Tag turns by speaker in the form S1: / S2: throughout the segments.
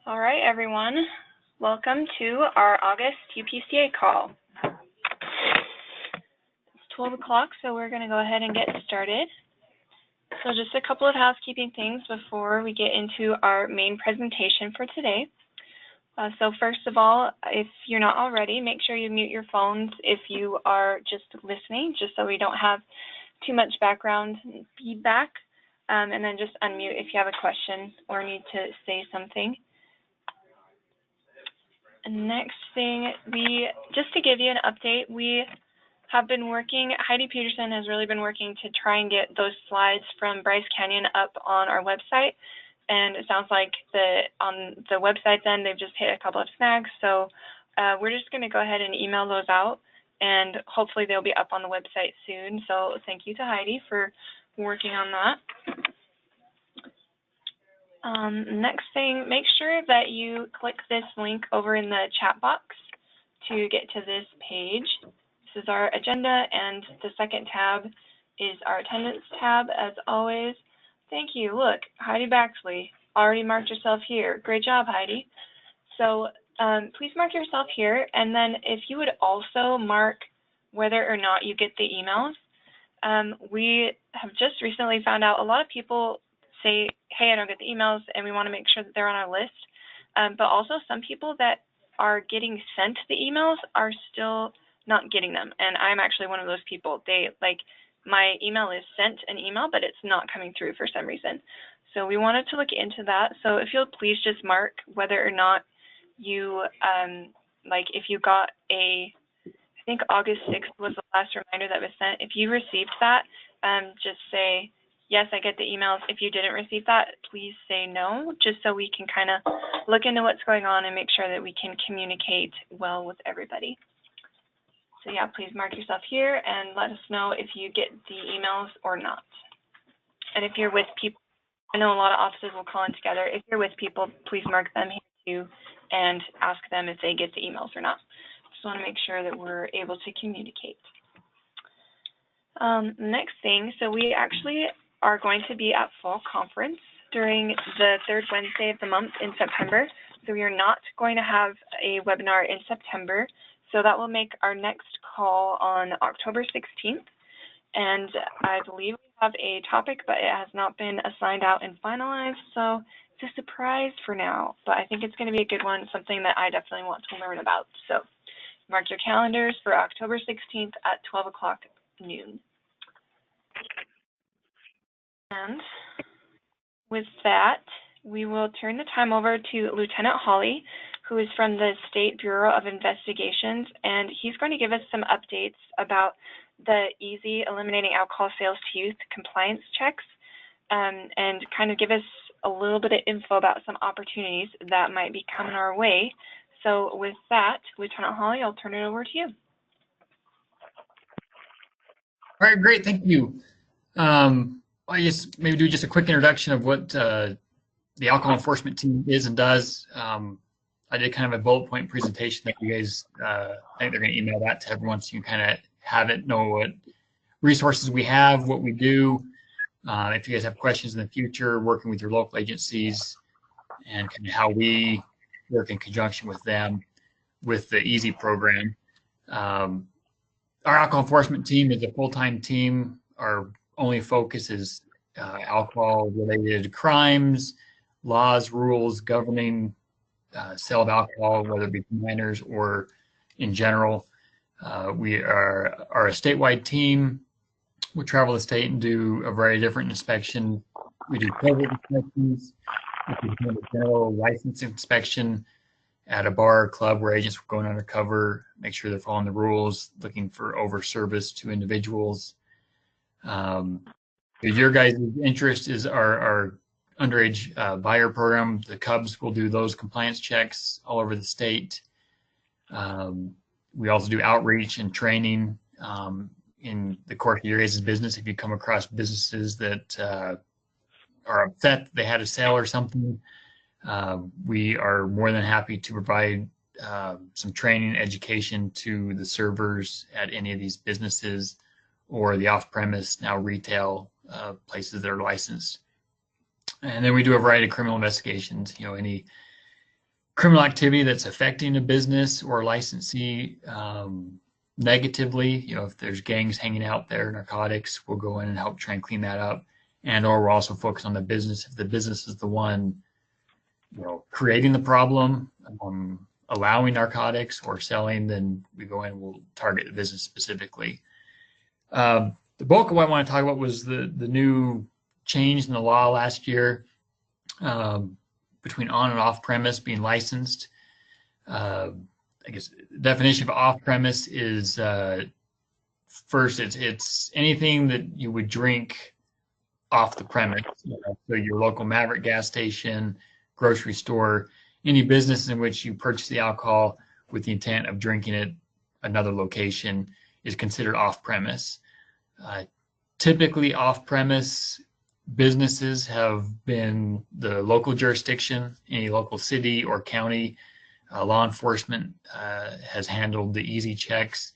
S1: All right, everyone. Welcome to our August UPCA call. It's 12 o'clock, so we're going to go ahead and get started. So just a couple of housekeeping things before we get into our main presentation for today. So first of all, if you're not already, make sure you mute your phones if you are just listening, just so we don't have too much background feedback. And then just unmute if you have a question or need to say something. Next thing, just to give you an update, we have been working, Heidi Peterson has really been working to try and get those slides from Bryce Canyon up on our website. And it sounds like on the website's end, they've just hit a couple of snags. So we're just going to go ahead and email those out, and hopefully they'll be up on the website soon. So thank you to Heidi for working on that. Next thing, make sure that you click this link over in the chat box to get to this page. This is our agenda, and the second tab is our attendance tab, as always. Thank you. Look, Heidi Baxley already marked yourself here. Great job, Heidi. So please mark yourself here, and then if you would also mark whether or not you get the emails. We have just recently found out a lot of people say, hey, I don't get the emails, and we want to make sure that they're on our list. But also some people that are getting sent the emails are still not getting them. And I'm actually one of those people. My email is sent an email, but it's not coming through for some reason. So we wanted to look into that. So if you'll please just mark whether or not you, if you got I think August 6th was the last reminder that was sent. If you received that, just say, yes, I get the emails. If you didn't receive that, please say no, just so we can kind of look into what's going on and make sure that we can communicate well with everybody. So yeah, please mark yourself here and let us know if you get the emails or not. And if you're with people, I know a lot of offices will call in together. If you're with people, please mark them here too and ask them if they get the emails or not. Just want to make sure that we're able to communicate. Next thing, so we actually are going to be at fall conference during the third Wednesday of the month in September. So we are not going to have a webinar in September. So that will make our next call on October 16th. And I believe we have a topic, but it has not been assigned out and finalized. So it's a surprise for now, but I think it's going to be a good one, something that I definitely want to learn about. So mark your calendars for October 16th at 12 o'clock noon. And with that, we will turn the time over to Lieutenant Hawley, who is from the State Bureau of Investigations, and he's going to give us some updates about the EASY Eliminating Alcohol Sales to Youth compliance checks, and kind of give us a little bit of info about some opportunities that might be coming our way. So with that, Lieutenant Hawley, I'll turn it over to you.
S2: All right, great, thank you. I guess maybe do just a quick introduction of what the alcohol enforcement team is and does. I did kind of a bullet point presentation that you guys, I think they're going to email that to everyone so you can kind of have it, know what resources we have, what we do. If you guys have questions in the future, working with your local agencies and kind of how we work in conjunction with them with the EASY program. Our alcohol enforcement team is a full-time team. Our only focus is alcohol-related crimes, laws, rules governing sale of alcohol, whether it be to minors or in general. We are a statewide team. We travel the state and do a variety of different inspections. We do COVID inspections. We do a general license inspection at a bar or club where agents are going undercover, make sure they're following the rules, looking for over service to individuals. Your guys' interest is our underage buyer program. The Cubs will do those compliance checks all over the state. We also do outreach and training in the course of your guys' business. If you come across businesses that are upset that they had a sale or something, we are more than happy to provide some training and education to the servers at any of these businesses or the off-premise, now retail places that are licensed. And then we do a variety of criminal investigations, any criminal activity that's affecting a business or licensee negatively. If there's gangs hanging out there, narcotics, we'll go in and help try and clean that up. Or we're also focused on the business. If the business is the one, creating the problem, allowing narcotics or selling, then we go in and we'll target the business specifically. The bulk of what I want to talk about was the new change in the law last year between on and off premise being licensed. I guess the definition of off premise is first, it's anything that you would drink off the premise. So your local Maverick gas station, grocery store, any business in which you purchase the alcohol with the intent of drinking it another location is considered off premise. Typically off premise businesses have been the local jurisdiction, any local city or county. Law enforcement has handled the easy checks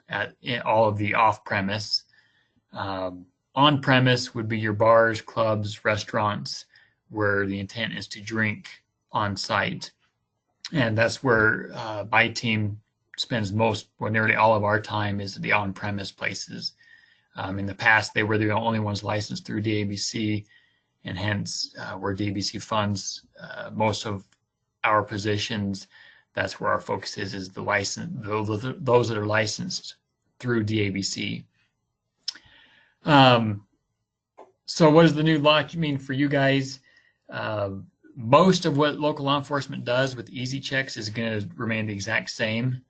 S2: at all of the off premise. On premise would be your bars, clubs, restaurants, where the intent is to drink on site. And that's where my team spends nearly all of our time is the on premise places. In the past, they were the only ones licensed through DABC, and hence where DABC funds most of our positions. That's where our focus is the license, those that are licensed through DABC. So what does the new law mean for you guys? Most of what local law enforcement does with easy checks is going to remain the exact same.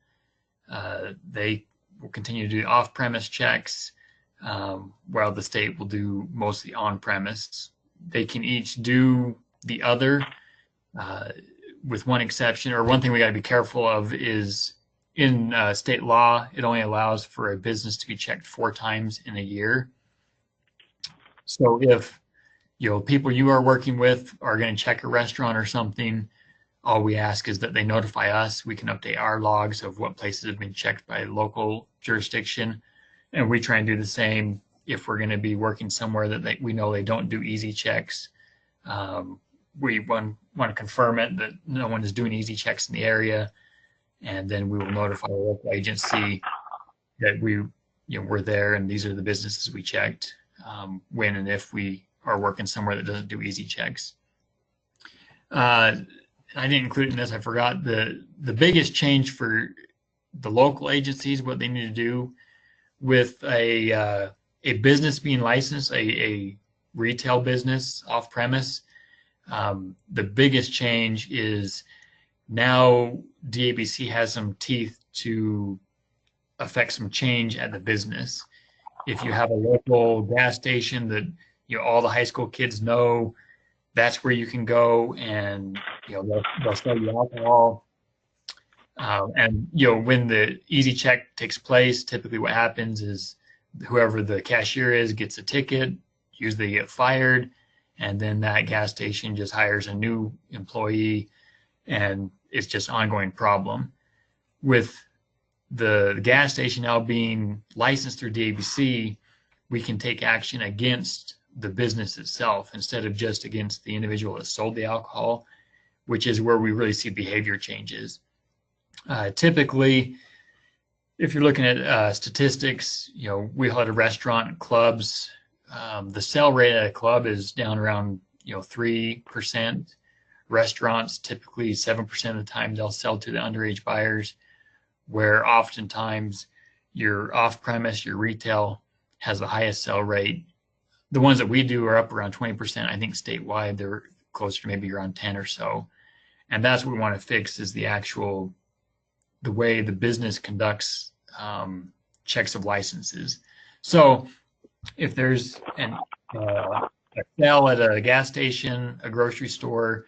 S2: They will continue to do off-premise checks, while the state will do mostly on-premise. They can each do the other, with one exception, or one thing we got to be careful of is in state law, it only allows for a business to be checked 4 times in a year. So if people you are working with are going to check a restaurant or something, all we ask is that they notify us. We can update our logs of what places have been checked by local jurisdiction, and we try and do the same if we're going to be working somewhere that we know they don't do easy checks. We want to confirm it that no one is doing easy checks in the area, and then we will notify the local agency that we're there and these are the businesses we checked when and if we are working somewhere that doesn't do easy checks. I didn't include it in this. I forgot the biggest change for the local agencies, what they need to do with a business being licensed, a retail business off premise. The biggest change is now DABC has some teeth to affect some change at the business. If you have a local gas station that all the high school kids know, that's where you can go, and they'll sell you alcohol. And when the easy check takes place, typically what happens is whoever the cashier is gets a ticket, usually they get fired, and then that gas station just hires a new employee, and it's just an ongoing problem. With the gas station now being licensed through DABC, we can take action against the business itself instead of just against the individual that sold the alcohol, which is where we really see behavior changes. Typically, if you're looking at statistics, we had a restaurant, clubs, the sell rate at a club is down around 3%. Restaurants, typically 7% of the time they'll sell to the underage buyers, where oftentimes your off-premise, your retail has the highest sell rate. The ones that we do are up around 20%. I think statewide they're closer to maybe around 10 or so. And that's what we want to fix is the way the business conducts checks of licenses. So if there's a sale at a gas station, a grocery store,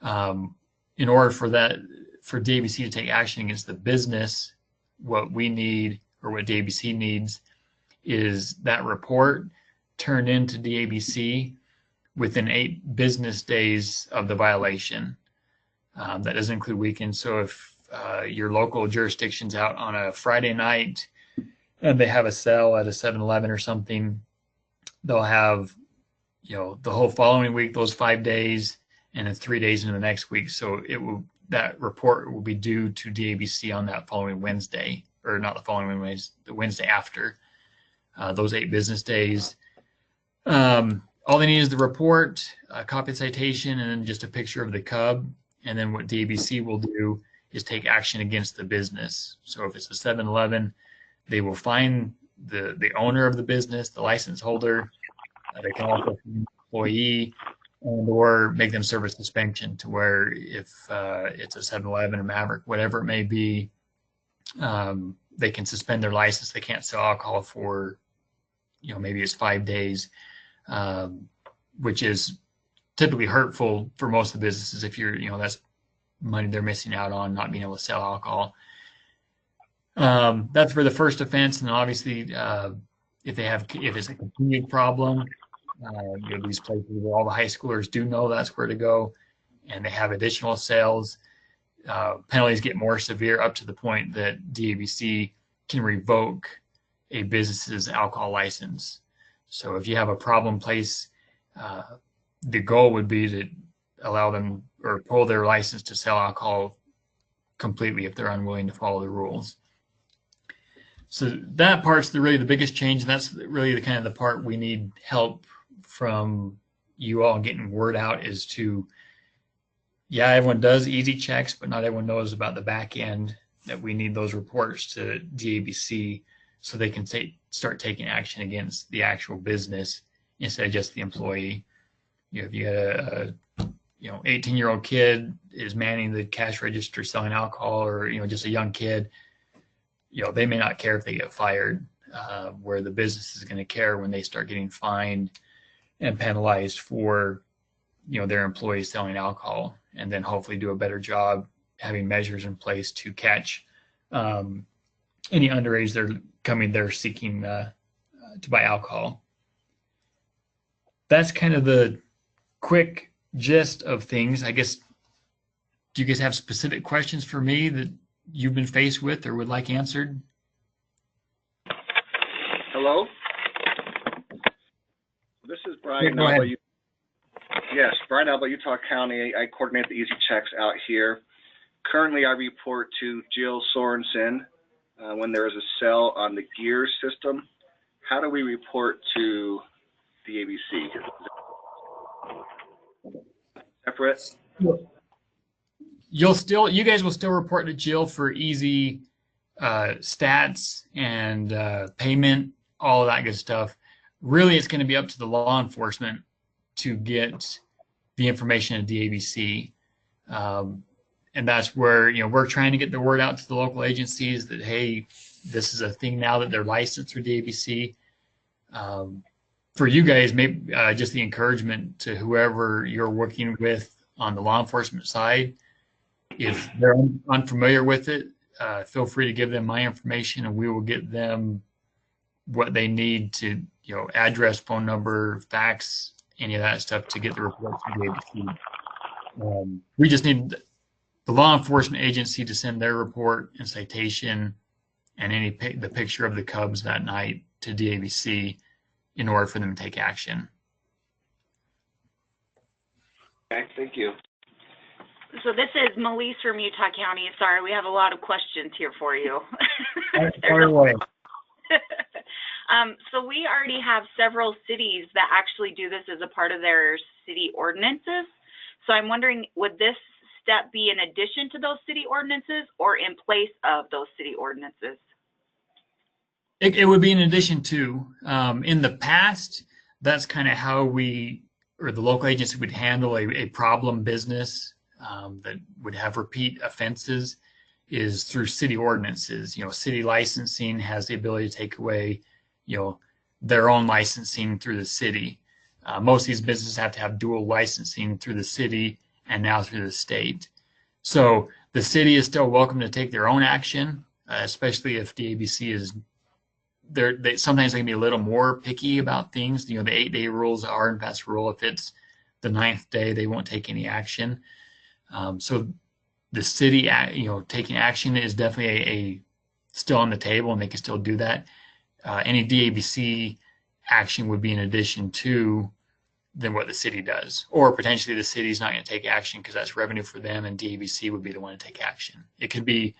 S2: in order for DABC to take action against the business, what we need or what DABC needs is that report turned into DABC within 8 business days of the violation. That doesn't include weekends. So if your local jurisdiction's out on a Friday night and they have a sale at a 7-Eleven or something, they'll have the whole following week, those 5 days, and then 3 days into the next week. So that report will be due to DABC on that following Wednesday, or not the following Wednesday, the Wednesday after, those 8 business days. All they need is the report, a copy of the citation, and then just a picture of the cub. And then what DABC will do is take action against the business. So if it's a 7-Eleven, they will find the owner of the business, the license holder. They can also find the employee, and or make them serve a suspension to where if it's a 7-Eleven or Maverick, whatever it may be, they can suspend their license. They can't sell alcohol for, maybe it's 5 days, which is typically hurtful for most of the businesses if that's money they're missing out on not being able to sell alcohol. That's for the first offense, and obviously if it's a continued problem, these places where all the high schoolers do know that's where to go, and they have additional sales, penalties get more severe up to the point that DABC can revoke a business's alcohol license. So if you have a problem place, the goal would be to allow them or pull their license to sell alcohol completely if they're unwilling to follow the rules. So that part's really the biggest change, and that's really the kind of the part we need help from you all getting word out is to, everyone does easy checks, but not everyone knows about the back end, that we need those reports to DABC so they can start taking action against the actual business instead of just the employee. If you had a 18-year-old kid is manning the cash register selling alcohol, or just a young kid, they may not care if they get fired, where the business is going to care when they start getting fined and penalized for their employees selling alcohol, and then hopefully do a better job having measures in place to catch any underage that are coming there seeking to buy alcohol. That's kind of the quick gist of things. I guess, do you guys have specific questions for me that you've been faced with or would like answered?
S3: Hello? This is Brian.
S2: Go ahead.
S3: Yes, Brian Alba, Utah County. I coordinate the Easy Checks out here. Currently, I report to Jill Sorensen when there is a cell on the gear system. How do we report to the ABC? Separate?
S2: You guys will still report to Jill for easy stats and payment, all of that good stuff. Really, it's going to be up to the law enforcement to get the information to DABC. And that's where, we're trying to get the word out to the local agencies that, hey, this is a thing now that they're licensed through DABC. For you guys, maybe just the encouragement to whoever you're working with on the law enforcement side, if they're unfamiliar with it, feel free to give them my information, and we will get them what they need to, address, phone number, fax, any of that stuff to get the report to the ABC. We just need the law enforcement agency to send their report and citation and the picture of the cubs that night to DABC in order for them to take action.
S3: Okay, thank you.
S4: So this is Melise from Utah County. Sorry, we have a lot of questions here for you.
S2: Fire away.
S4: So we already have several cities that actually do this as a part of their city ordinances. So I'm wondering, would this step be in addition to those city ordinances or in place of those city ordinances?
S2: It would be in addition to. In the past, that's kind of how the local agency would handle a problem business that would have repeat offenses, is through city ordinances. City licensing has the ability to take away, their own licensing through the city. Most of these businesses have to have dual licensing through the city and now through the state. So the city is still welcome to take their own action, especially if DABC is they sometimes they can be a little more picky about things. The 8-day rules are in fast rule. If it's the 9th day, they won't take any action. So the city, taking action is definitely still on the table, and they can still do that. Any DABC action would be in addition to than what the city does. Or potentially the city's not going to take action because that's revenue for them and DABC would be the one to take action. It could be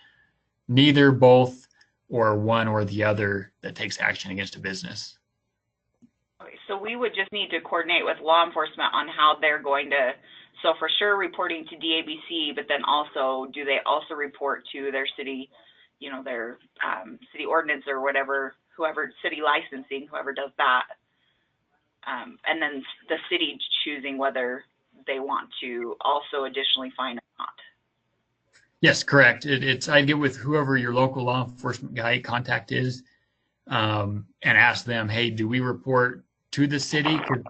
S2: neither, both, or one or the other that takes action against a business.
S4: Okay, so we would just need to coordinate with law enforcement on how they're going to, so for sure reporting to DABC, but then also, do they also report to their city, you know, their city ordinance or whatever, whoever, city licensing, whoever does that. And then the city choosing whether they want to also additionally fine or not.
S2: Yes, correct. I'd get with whoever your local law enforcement guy contact is, and ask them, hey, do we report to the city? Because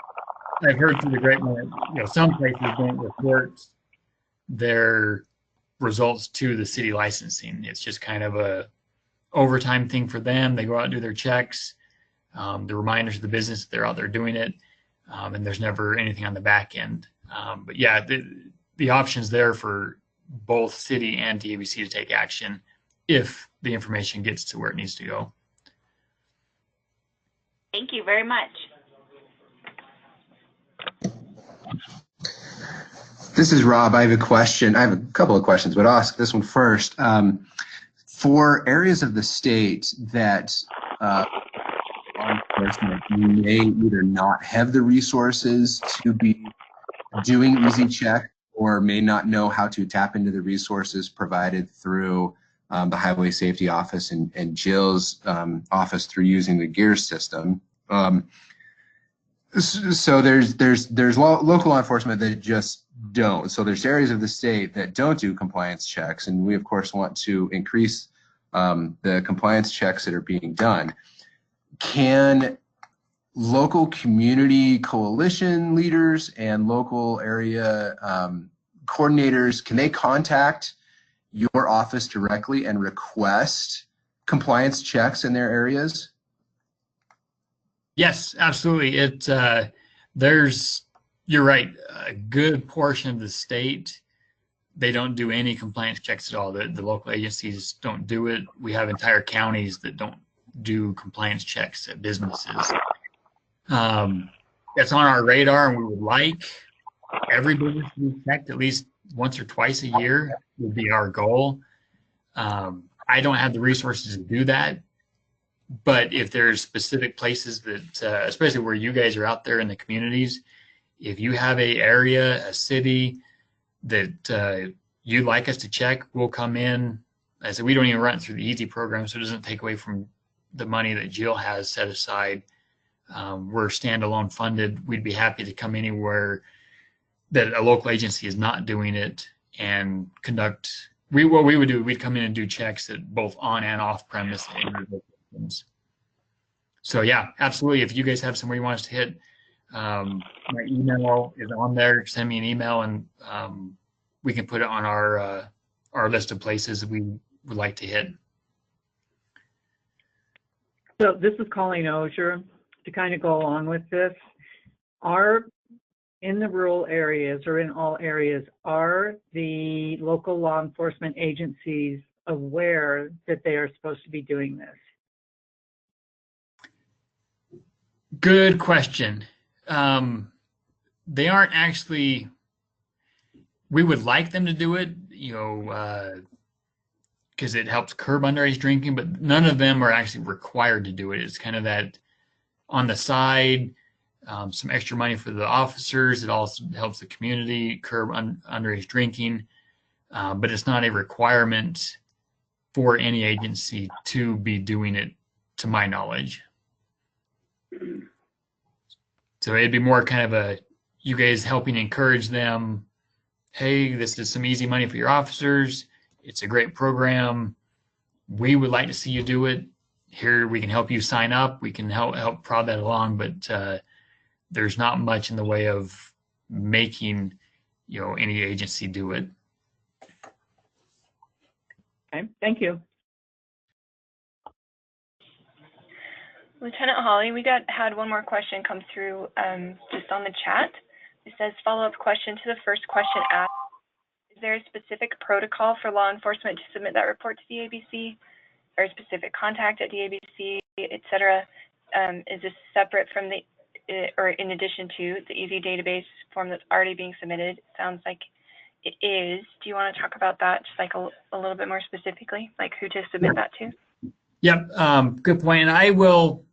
S2: I've heard through the grapevine, some places don't report their results to the city licensing. It's just kind of a overtime thing for them. They go out and do their checks, the reminders to the business that they're out there doing it, and there's never anything on the back end. But yeah, the option's there for both city and DABC to take action if the information gets to where it needs to go.
S4: Thank you very much.
S5: This is Rob. I have a question. I have a couple of questions, but I'll ask this one first. For areas of the state that law enforcement may either not have the resources to be doing Easy Check or may not know how to tap into the resources provided through the Highway Safety Office and Jill's office through using the GEARS system. So there's local law enforcement that just don't. So there's areas of the state that don't do compliance checks, and we of course want to increase the compliance checks that are being done. Can local community coalition leaders and local area coordinators, can they contact your office directly and request compliance checks in their areas?
S2: Yes, absolutely. You're right. A good portion of the state, they don't do any compliance checks at all. The local agencies don't do it. We have entire counties that don't do compliance checks at businesses. It's on our radar, and we would like every business to be checked at least once or twice a year would be our goal. I don't have the resources to do that, but if there's specific places that, especially where you guys are out there in the communities, if you have a area, a city that you'd like us to check, we'll come in. I said, we don't even run it through the EASY program, so it doesn't take away from the money that Jill has set aside. We're standalone funded. We'd be happy to come anywhere that a local agency is not doing it and conduct. What we would do, we'd come in and do checks at both on and off premise locations. So yeah, absolutely. If you guys have somewhere you want us to hit, my email is on there. Send me an email, and we can put it on our list of places we would like to hit.
S6: So this is Colleen Osier. To kind of go along with this, in the rural areas or in all areas, are the local law enforcement agencies aware that they are supposed to be doing this?
S2: Good question. They aren't actually, we would like them to do it, because it helps curb underage drinking, but none of them are actually required to do it. It's kind of that on the side, some extra money for the officers. It also helps the community curb underage drinking, but it's not a requirement for any agency to be doing it, to my knowledge. So it'd be more kind of you guys helping encourage them. Hey, this is some easy money for your officers. It's a great program. We would like to see you do it. Here, we can help you sign up. We can help prod that along, but there's not much in the way of making, any agency do it.
S6: Okay, thank you.
S1: Lieutenant Hawley, we had one more question come through just on the chat. It says, follow-up question to the first question asked. Is there a specific protocol for law enforcement to submit that report to the DABC, or a specific contact at DABC, et cetera? Is this separate from or in addition to the easy database form that's already being submitted? It sounds like it is. Do you want to talk about that just like a little bit more specifically, like who to submit that to?
S2: Yep, good point. And I will,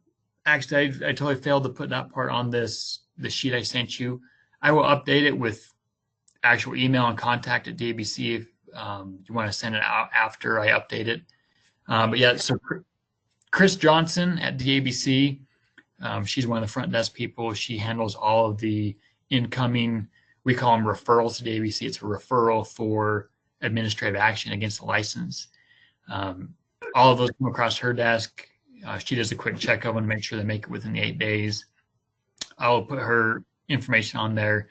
S2: actually, I totally failed to put that part on the sheet I sent you. I will update it with actual email and contact at DABC if you want to send it out after I update it. But yeah, so Chris Johnson at DABC, she's one of the front desk people. She handles all of the incoming, we call them referrals to DABC. It's a referral for administrative action against the license. All of those come across her desk. She does a quick check of them to make sure they make it within the 8 days. I will put her information on there,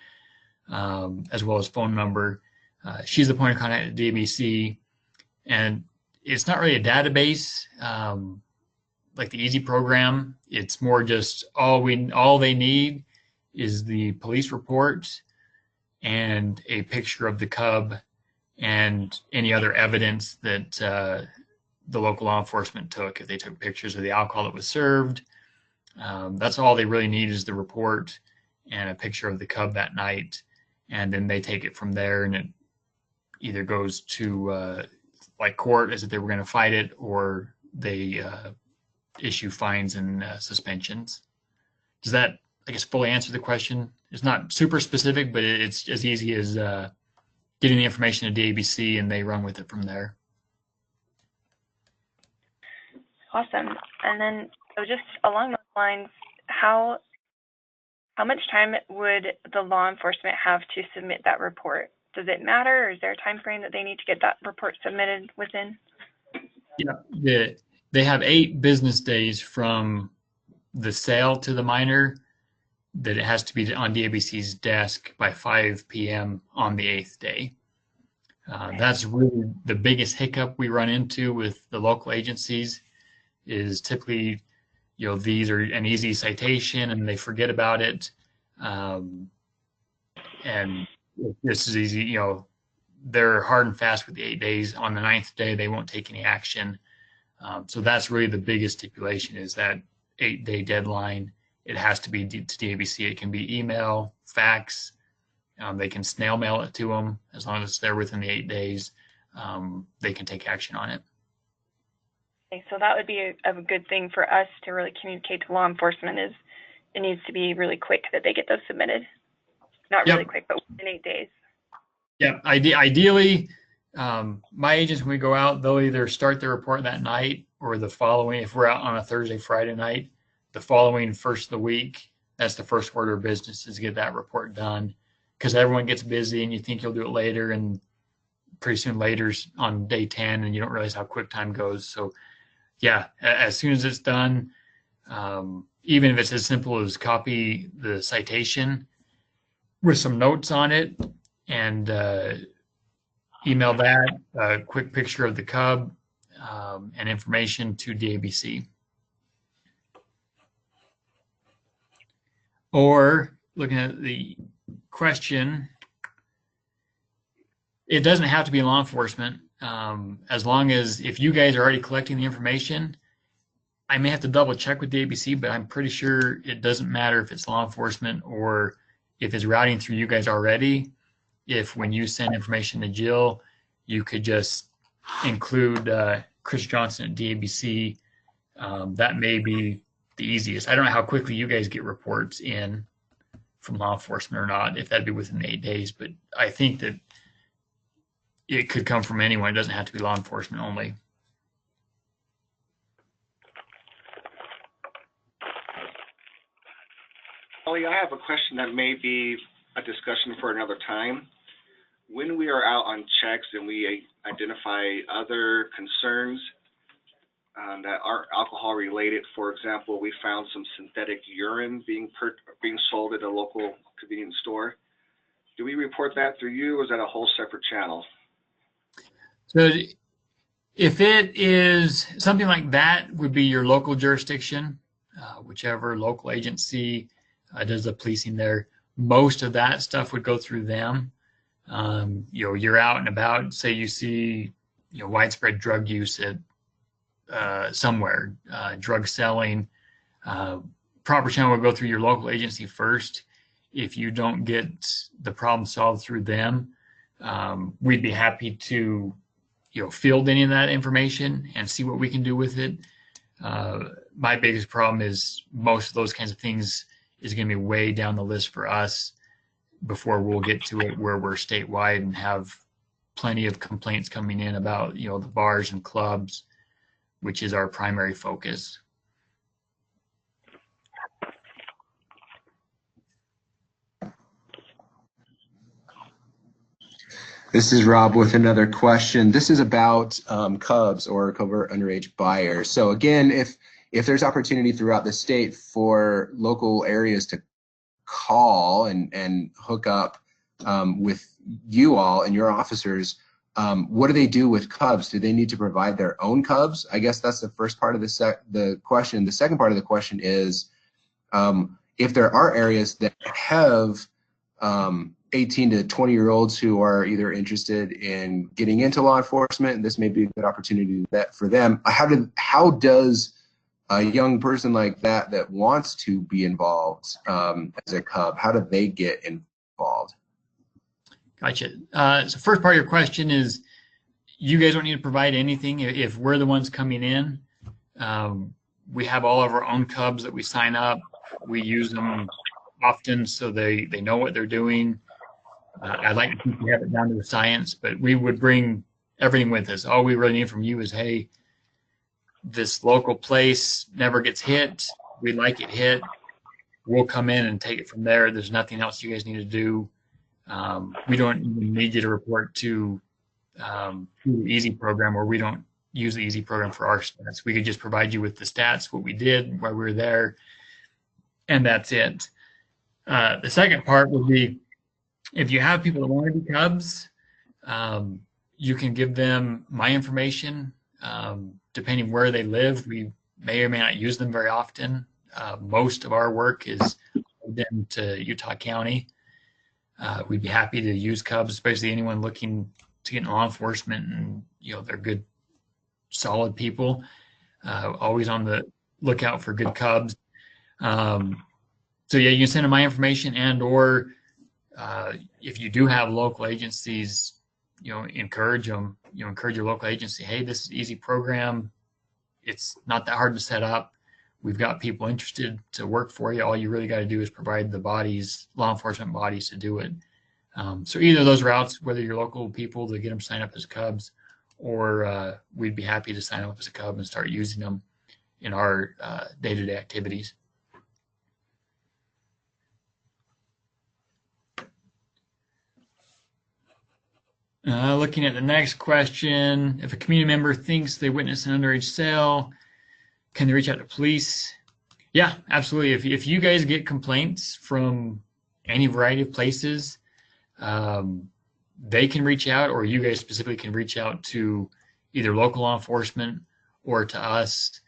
S2: as well as phone number. She's the point of contact at DABC, and it's not really a database like the EASY program. It's more just all they need is the police report and a picture of the cub and any other evidence that the local law enforcement took. If they took pictures of the alcohol that was served, that's all they really need is the report and a picture of the cub that night. And then they take it from there, and it either goes to like court as if they were going to fight it, or they issue fines and suspensions. Does that, I guess, fully answer the question? It's not super specific, but it's as easy as getting the information to DABC and they run with it from there.
S1: Awesome. And then, so just along those lines, how much time would the law enforcement have to submit that report? Does it matter, or is there a time frame that they need to get that report submitted within?
S2: Yeah, they have 8 business days from the sale to the minor that it has to be on DABC's desk by 5 p.m. on the 8th day. That's really the biggest hiccup we run into with the local agencies is typically, these are an easy citation and they forget about it. And this is easy, they're hard and fast with the 8 days. On the 9th day, they won't take any action. So that's really the biggest stipulation is that 8-day deadline. It has to be to DABC. It can be email, fax. They can snail mail it to them as long as they're within the 8 days. They can take action on it.
S1: Okay, so that would be a good thing for us to really communicate to law enforcement is it needs to be really quick that they get those submitted. Not really quick, but within 8 days.
S2: Yeah, ideally, my agents, when we go out, they'll either start the report that night or the following, if we're out on a Thursday, Friday night, the following first of the week, that's the first order of business is to get that report done because everyone gets busy and you think you'll do it later and pretty soon later's on day 10 and you don't realize how quick time goes. So yeah, as soon as it's done, even if it's as simple as copy the citation with some notes on it and email that, a quick picture of the cub and information to DABC. Or looking at the question, it doesn't have to be law enforcement. As long as if you guys are already collecting the information, I may have to double check with DABC, but I'm pretty sure it doesn't matter if it's law enforcement or if it's routing through you guys already. If when you send information to Jill, you could just include Chris Johnson at DABC. That may be the easiest. I don't know how quickly you guys get reports in from law enforcement or not, if that'd be within 8 days, but I think that it could come from anyone. It doesn't have to be law enforcement only.
S3: Holly, I have a question that may be a discussion for another time. When we are out on checks and we identify other concerns that aren't alcohol related, for example, we found some synthetic urine being sold at a local convenience store. Do we report that through you, or is that a whole separate channel?
S2: So if it is something like that, would be your local jurisdiction, whichever local agency does the policing there. Most of that stuff would go through them. You're out and about, say you see, widespread drug use at somewhere, drug selling, proper channel will go through your local agency first. If you don't get the problem solved through them, we'd be happy to, field any of that information and see what we can do with it. My biggest problem is most of those kinds of things is going to be way down the list for us before we'll get to it where we're statewide and have plenty of complaints coming in about, the bars and clubs, which is our primary focus.
S5: This is Rob with another question. This is about Cubs or covert underage buyers. So again, if there's opportunity throughout the state for local areas to call and hook up with you all and your officers, what do they do with Cubs? Do they need to provide their own Cubs? I guess that's the first part of the question. The second part of the question is, if there are areas that have 18 to 20-year-olds who are either interested in getting into law enforcement, this may be a good opportunity for them. How does a young person like that wants to be involved as a Cub, how do they get involved?
S2: Gotcha. So first part of your question is, you guys don't need to provide anything if we're the ones coming in. We have all of our own Cubs that we sign up. We use them often so they know what they're doing. I'd like to think we have it down to the science, but we would bring everything with us. All we really need from you is, hey, this local place never gets hit. We'd like it hit. We'll come in and take it from there. There's nothing else you guys need to do. We don't even need you to report to the EASY program, or we don't use the EASY program for our stats. We could just provide you with the stats, what we did, why we were there, and that's it. The second part would be, if you have people that want to be Cubs, you can give them my information. Depending where they live, we may or may not use them very often. Most of our work is then to Utah County. We'd be happy to use Cubs, especially anyone looking to get in law enforcement, and they're good, solid people. Always on the lookout for good Cubs. So yeah, you can send them my information, or if you do have local agencies, encourage them. Encourage your local agency. Hey, this is EASY program. It's not that hard to set up. We've got people interested to work for you. All you really got to do is provide the bodies, law enforcement bodies, to do it. So either of those routes, whether you're local people to get them signed up as Cubs, or we'd be happy to sign up as a Cub and start using them in our day-to-day activities. Looking at the next question, if a community member thinks they witnessed an underage sale, can they reach out to police? Yeah, absolutely. If you guys get complaints from any variety of places, they can reach out, or you guys specifically can reach out to either local law enforcement or to us.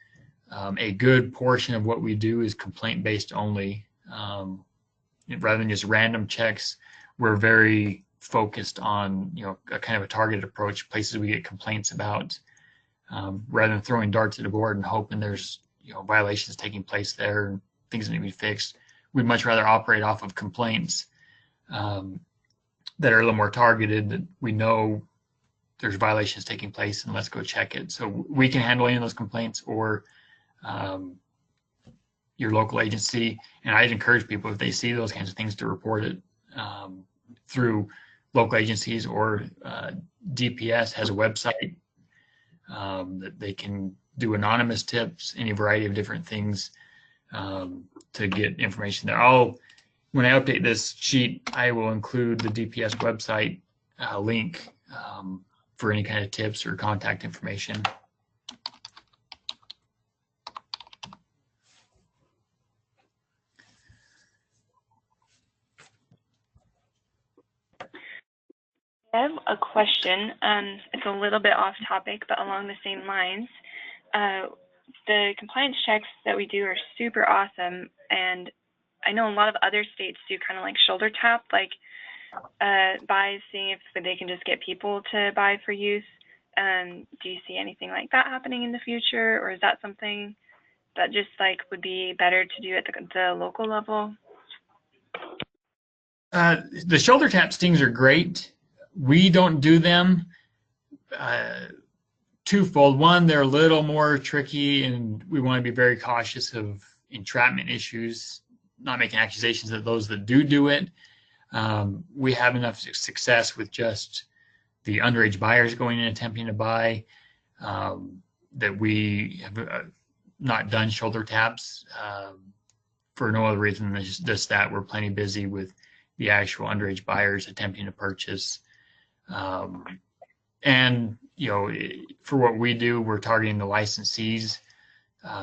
S2: A good portion of what we do is complaint-based only. Rather than just random checks, we're very focused on a kind of a targeted approach, places we get complaints about, rather than throwing darts at a board and hoping there's violations taking place there and things that need to be fixed. We'd much rather operate off of complaints that are a little more targeted, that we know there's violations taking place, and let's go check it. So we can handle any of those complaints, or your local agency. And I'd encourage people, if they see those kinds of things, to report it through local agencies, or DPS has a website that they can do anonymous tips, any variety of different things to get information there. When I update this sheet, I will include the DPS website link for any kind of tips or contact information.
S1: I have a question. It's a little bit off topic, but along the same lines. The compliance checks that we do are super awesome, and I know a lot of other states do kind of like shoulder tap, like buys, seeing if they can just get people to buy for use. Do you see anything like that happening in the future, or is that something that just like would be better to do at the local level?
S2: The shoulder tap stings are great. We don't do them twofold. One, they're a little more tricky, and we want to be very cautious of entrapment issues, not making accusations that those that do it. We have enough success with just the underage buyers going in attempting to buy that we have not done shoulder taps for no other reason than just that we're plenty busy with the actual underage buyers attempting to purchase. And, you know, for what we do, we're targeting the licensees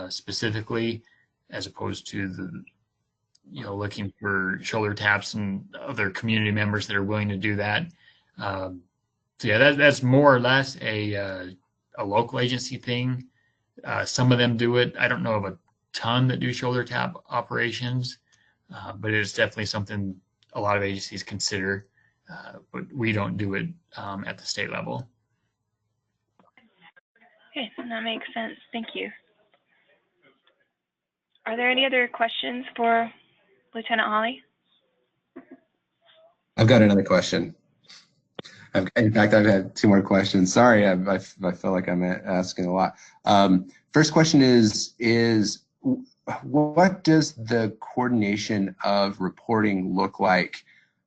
S2: specifically, as opposed to the, you know, looking for shoulder taps and other community members that are willing to do that. So yeah, that's more or less a local agency thing. Some of them do it. I don't know of a ton that do shoulder tap operations, but it's definitely something a lot of agencies consider, but we don't do it at the state level.
S1: Okay, that makes sense. Thank you. Are there any other questions for Lieutenant Hawley?
S5: I've got another question. In fact, I've had two more questions. Sorry, I feel like I'm asking a lot. First question is what does the coordination of reporting look like?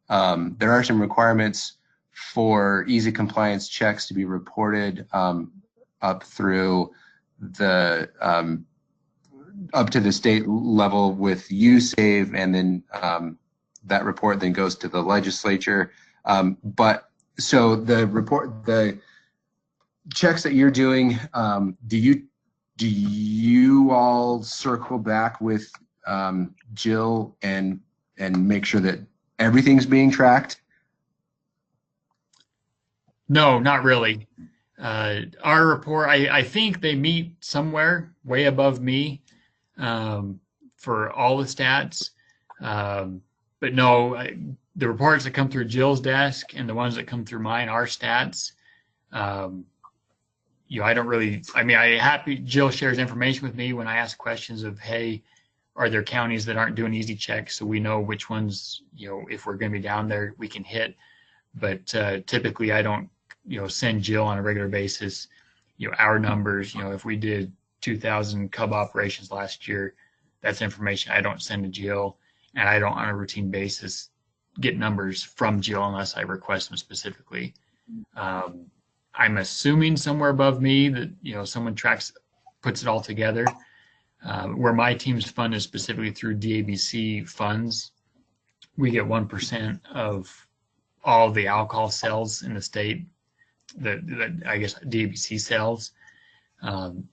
S5: There are some requirements for easy compliance checks to be reported up through the up to the state level with USAVE, and then that report then goes to the legislature. So the checks that you're doing, do you all circle back with Jill and make sure that everything's being tracked?
S2: No, not really. Our report, I think they meet somewhere way above me for all the stats. But no, the reports that come through Jill's desk and the ones that come through mine are stats. You know, I don't really, I mean, Jill shares information with me when I ask questions of, hey, are there counties that aren't doing easy checks, so we know which ones, you know, if we're going to be down there, we can hit. But typically I don't, you know, send Jill on a regular basis, you know, our numbers. You know, if we did 2,000 cub operations last year, that's information I don't send to Jill, and I don't on a routine basis get numbers from Jill unless I request them specifically. I'm assuming somewhere above me that, you know, someone puts it all together. Where my team's fund is specifically through DABC funds, we get 1% of all the alcohol sales in the state that I guess DABC sells.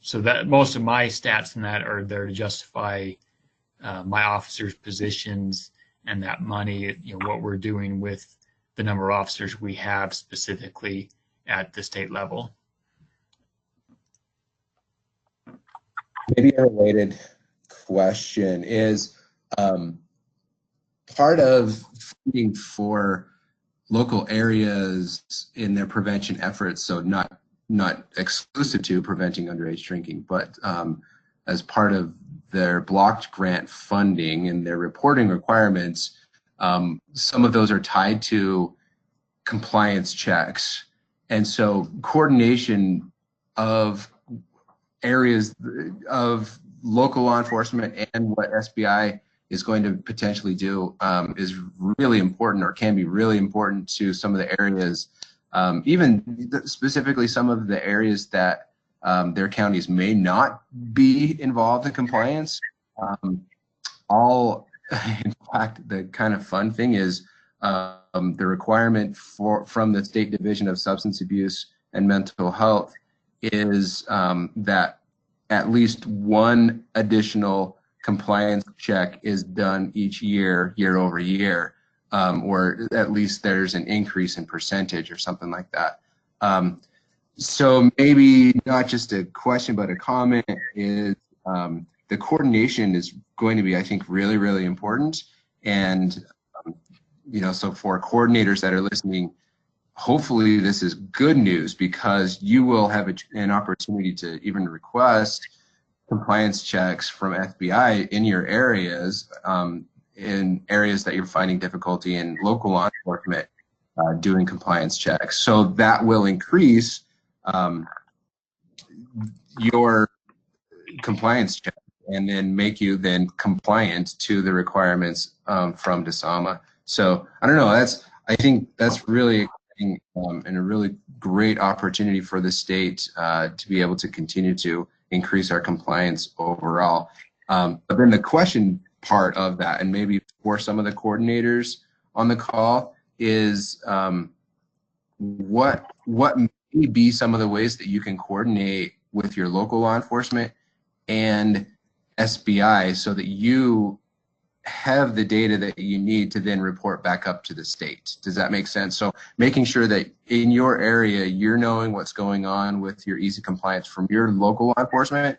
S2: So that most of my stats in that are there to justify my officers' positions and that money, you know, what we're doing with the number of officers we have specifically at the state level.
S5: Maybe a related question is part of funding for local areas in their prevention efforts, so not exclusive to preventing underage drinking, but as part of their blocked grant funding and their reporting requirements, some of those are tied to compliance checks. And so coordination of areas of local law enforcement and what SBI is going to potentially do is really important, or can be really important to some of the areas, even specifically some of the areas that their counties may not be involved in compliance. In fact, the kind of fun thing is the requirement from the State Division of Substance Abuse and Mental Health is that at least one additional compliance check is done each year over year, or at least there's an increase in percentage or something like that. So maybe not just a question, but a comment is the coordination is going to be, I think, really, really important. And, you know, so for coordinators that are listening, hopefully this is good news, because you will have an opportunity to even request compliance checks from FBI in your areas, in areas that you're finding difficulty in local law enforcement doing compliance checks. So that will increase your compliance check and then make you then compliant to the requirements from DSAMA. So I don't know, I think that's really exciting and a really great opportunity for the state to be able to continue to increase our compliance overall. But then the question part of that, and maybe for some of the coordinators on the call, is what may be some of the ways that you can coordinate with your local law enforcement and SBI so that you have the data that you need to then report back up to the state. Does that make sense? So making sure that in your area, you're knowing what's going on with your easy compliance from your local law enforcement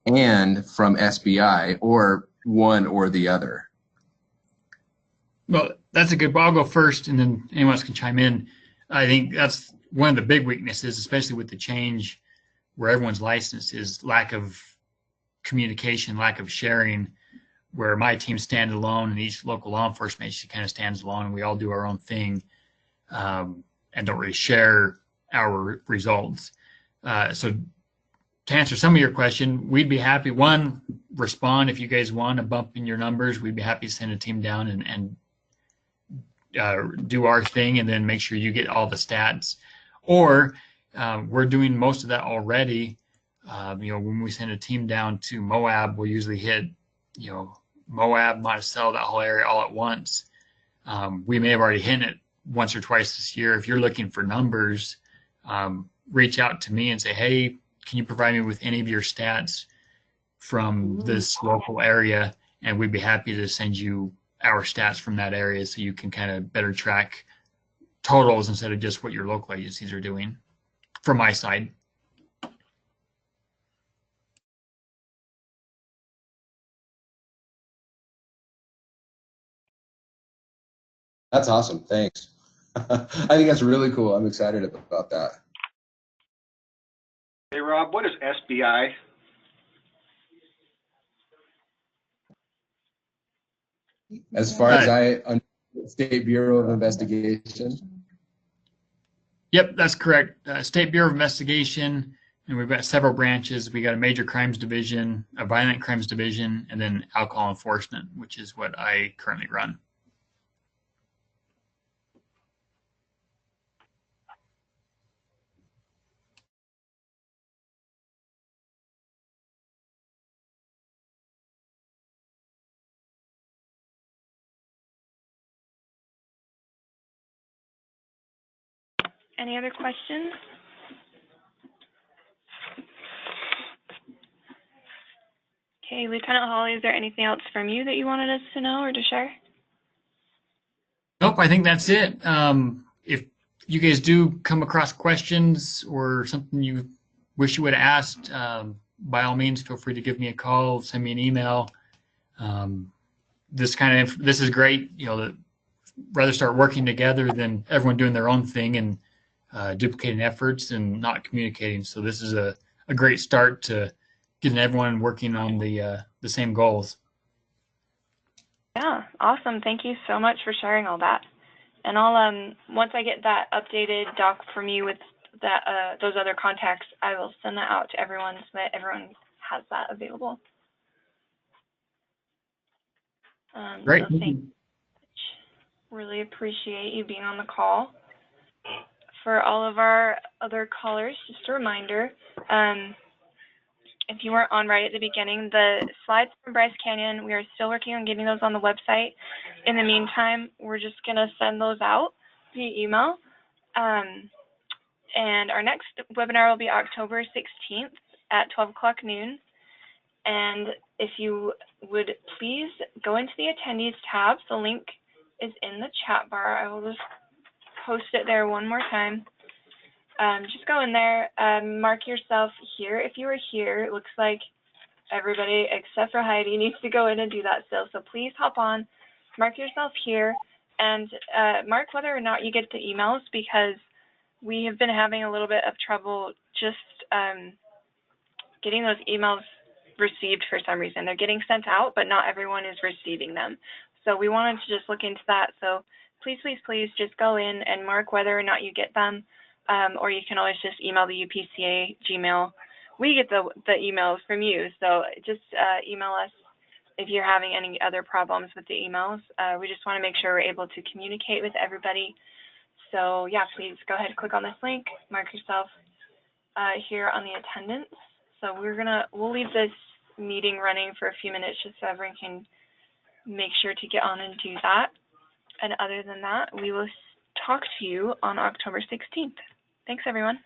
S5: and from SBI, or one or the other.
S2: Well, that's a good, I'll go first and then anyone else can chime in. I think that's one of the big weaknesses, especially with the change where everyone's licensed, is lack of communication, lack of sharing, where my team stands alone and each local law enforcement agency kind of stands alone and we all do our own thing and don't really share our results. So to answer some of your question, we'd be happy, one, respond if you guys want a bump in your numbers. We'd be happy to send a team down and do our thing and then make sure you get all the stats. Or we're doing most of that already. When we send a team down to Moab, we'll usually hit, Moab, Monticello, that whole area all at once. We may have already hit it once or twice this year. If you're looking for numbers, reach out to me and say, hey, can you provide me with any of your stats from this local area? And we'd be happy to send you our stats from that area so you can kind of better track totals instead of just what your local agencies are doing from my side.
S5: That's awesome. Thanks. I think that's really cool. I'm excited about that.
S3: Hey, Rob, what is SBI?
S5: As far as I State Bureau of Investigation.
S2: Yep, that's correct. State Bureau of Investigation, and we've got several branches. We got a major crimes division, a violent crimes division, and then alcohol enforcement, which is what I currently run.
S1: Any other questions? Okay, Lieutenant Hawley, is there anything else from you that you wanted us to know or to share?
S2: Nope, I think that's it. If you guys do come across questions or something you wish you would have asked, by all means, feel free to give me a call, send me an email. This is great. Rather start working together than everyone doing their own thing and duplicating efforts and not communicating. So this is a great start to getting everyone working on the same goals.
S1: Yeah, awesome. Thank you so much for sharing all that. And I'll once I get that updated doc from you with that those other contacts, I will send that out to everyone so that everyone has that available.
S2: Great.
S1: So thank you. Really appreciate you being on the call. For all of our other callers, just a reminder, if you weren't on right at the beginning, the slides from Bryce Canyon, we are still working on getting those on the website. In the meantime, we're just going to send those out via email. And our next webinar will be October 16th at 12 o'clock noon. And if you would please go into the attendees tab, the link is in the chat bar. I will just post it there one more time. Just go in there, mark yourself here. If you were here, it looks like everybody except for Heidi needs to go in and do that still. So please hop on, mark yourself here, and mark whether or not you get the emails, because we have been having a little bit of trouble just getting those emails received for some reason. They're getting sent out, but not everyone is receiving them. So we wanted to just look into that. So please, please, please just go in and mark whether or not you get them, or you can always just email the UPCA Gmail. We get the emails from you, so just email us if you're having any other problems with the emails. We just want to make sure we're able to communicate with everybody. So yeah, please go ahead, click on this link, mark yourself here on the attendance. So we'll leave this meeting running for a few minutes just so everyone can make sure to get on and do that. And other than that, we will talk to you on October 16th. Thanks, everyone.